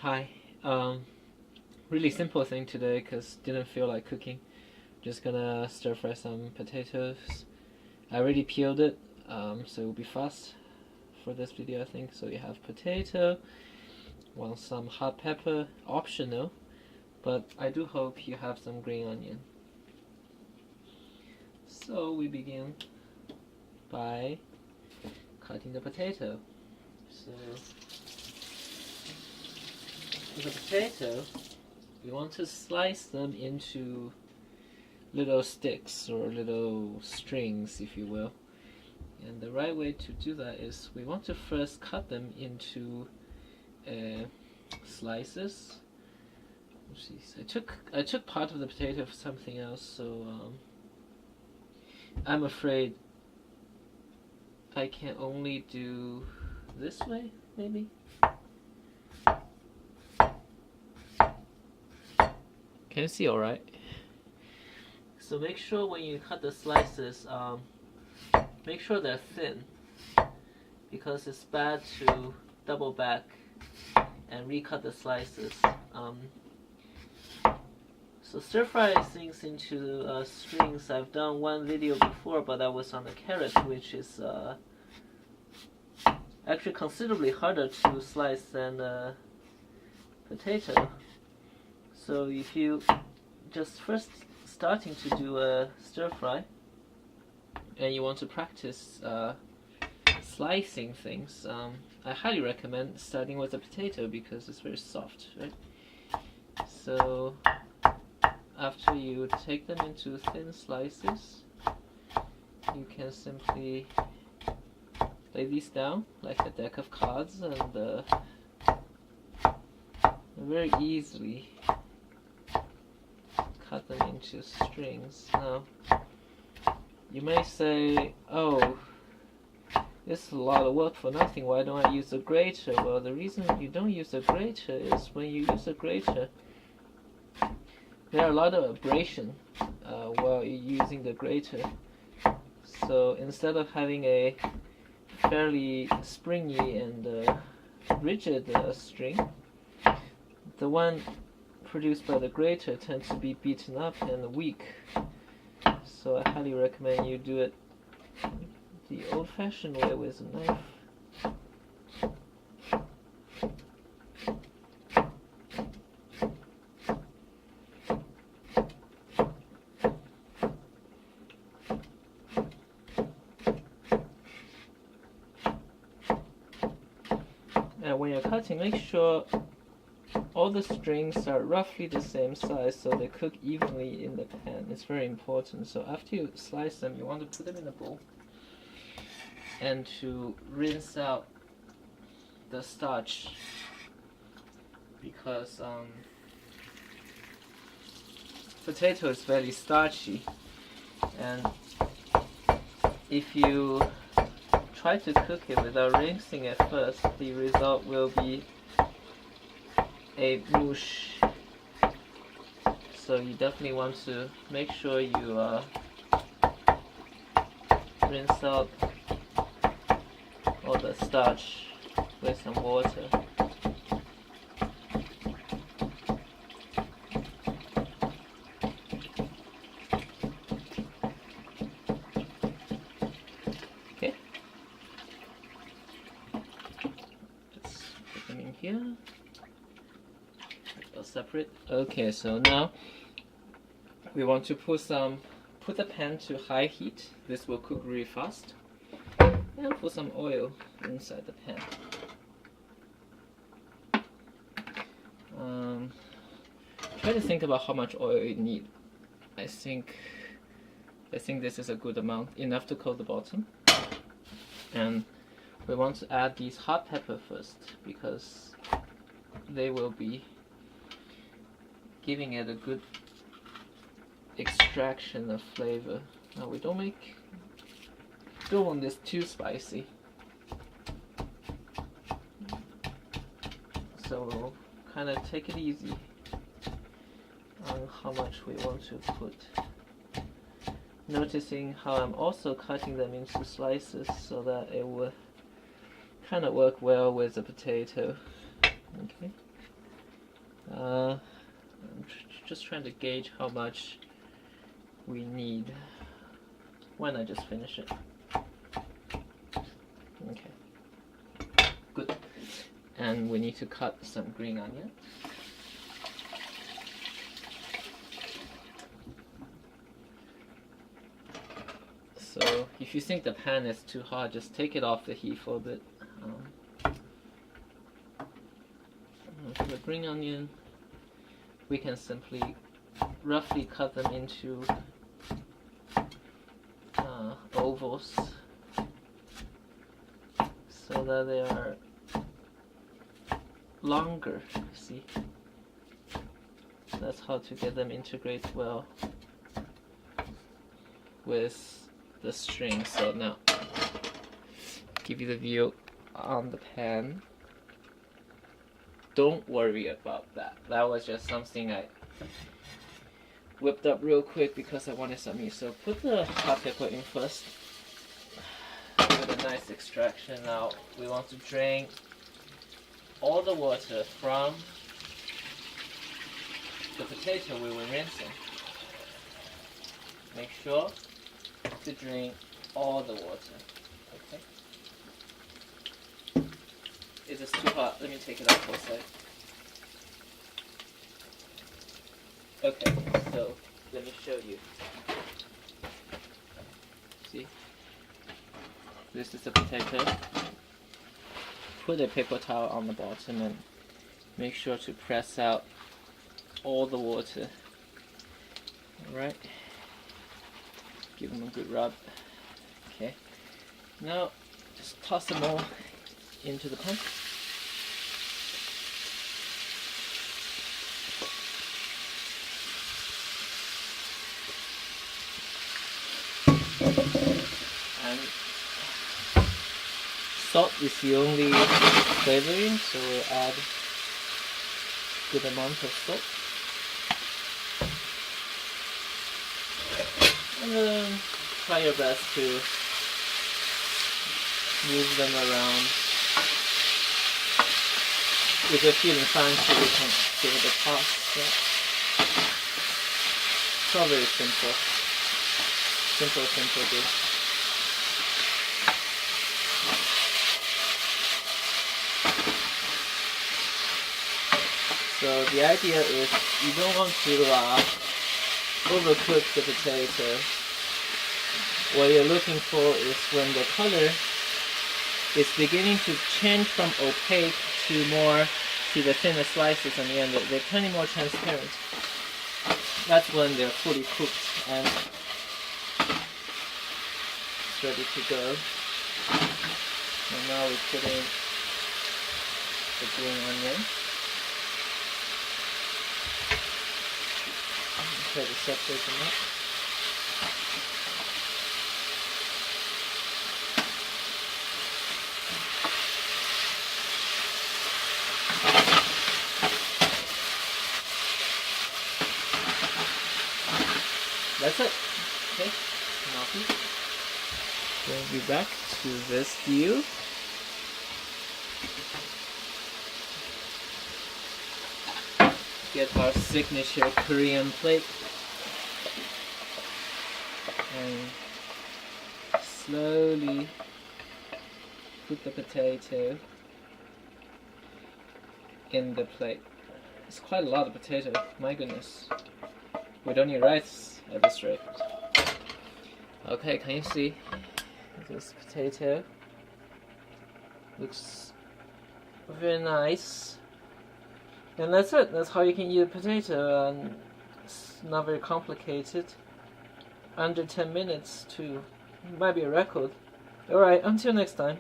Hi. Really simple thing today because didn't feel like cooking. Just gonna stir fry some potatoes. I already peeled it, so it'll be fast for this video, I think. So you have potato, want some hot pepper, optional, but I do hope you have some green onion. So we begin by cutting the potato. So for the potato, we want to slice them into little sticks or little strings, if you will. And the right way to do that is we want to first cut them into slices. I took part of the potato for something else, so I'm afraid I can only do this way, maybe. Can you see all right? So make sure when you cut the slices, make sure they're thin, because it's bad to double back and recut the slices. So stir fry things into strings. I've done one video before, but that was on the carrot, which is actually considerably harder to slice than potato. So if you just first starting to do a stir fry and you want to practice slicing things, I highly recommend starting with a potato because it's very soft, right? So after you take them into thin slices, you can simply lay these down like a deck of cards and very easily cut them into strings. Now, you may say, oh, this is a lot of work for nothing, why don't I use a grater? Well, the reason you don't use a grater is when you use a grater, there are a lot of abrasion while you're using the grater. So instead of having a fairly springy and rigid string, the one produced by the grater tends to be beaten up and weak. So I highly recommend you do it the old-fashioned way with a knife. And when you're cutting, make sure all the strings are roughly the same size so they cook evenly in the pan. It's very important. So after you slice them, you want to put them in a bowl and to rinse out the starch, because potato is very starchy, and if you try to cook it without rinsing it first, the result will be a mush. So you definitely want to make sure you rinse out all the starch with some water. Okay, let's put them in here. Separate. Okay, so now we want to put the pan to high heat. This will cook really fast. And put some oil inside the pan. Try to think about how much oil you need. I think this is a good amount, enough to coat the bottom. And we want to add these hot pepper first because they will be giving it a good extraction of flavor. Now we don't want this too spicy, so we'll kind of take it easy on how much we want to put. Noticing how I'm also cutting them into slices so that it will kind of work well with the potato. Okay. just trying to gauge how much we need. Why not just finish it? Okay, good. And we need to cut some green onion. So if you think the pan is too hot, just take it off the heat for a bit. For the green onion, we can simply roughly cut them into ovals so that they are longer. See, that's how to get them integrate well with the string. So now, give you the view on the pan. Don't worry about that. That was just something I whipped up real quick because I wanted some meat. So put the hot pepper in first. Give it a nice extraction. Now we want to drain all the water from the potato we were rinsing. Make sure to drain all the water. Okay. Is this too hot? Let me take it out for a sec. Okay, so let me show you. See? This is the potato. Put a paper towel on the bottom and make sure to press out all the water. Alright. Give them a good rub. Okay. Now just toss them all into the pan. And salt is the only flavoring, so we'll add a good amount of salt. And try your best to move them around. If you're feeling fancy, you can give it a toss. Yeah. It's all very simple. Simple dish. So the idea is you don't want to overcook the potato. What you're looking for is when the color is beginning to change from opaque to more to the thinner slices on the end. They're kind of more transparent. That's when they're fully cooked and it's ready to go. And now we put in the green onion. Try to separate them up. That's it. Okay, we'll be back to this view. Get our signature Korean plate and slowly put the potato in the plate. It's quite a lot of potato, my goodness. We don't need rice at this rate. Okay, can you see this potato? Looks very nice. And that's it. That's how you can eat a potato, and it's not very complicated. Under 10 minutes too. It might be a record. Alright, until next time.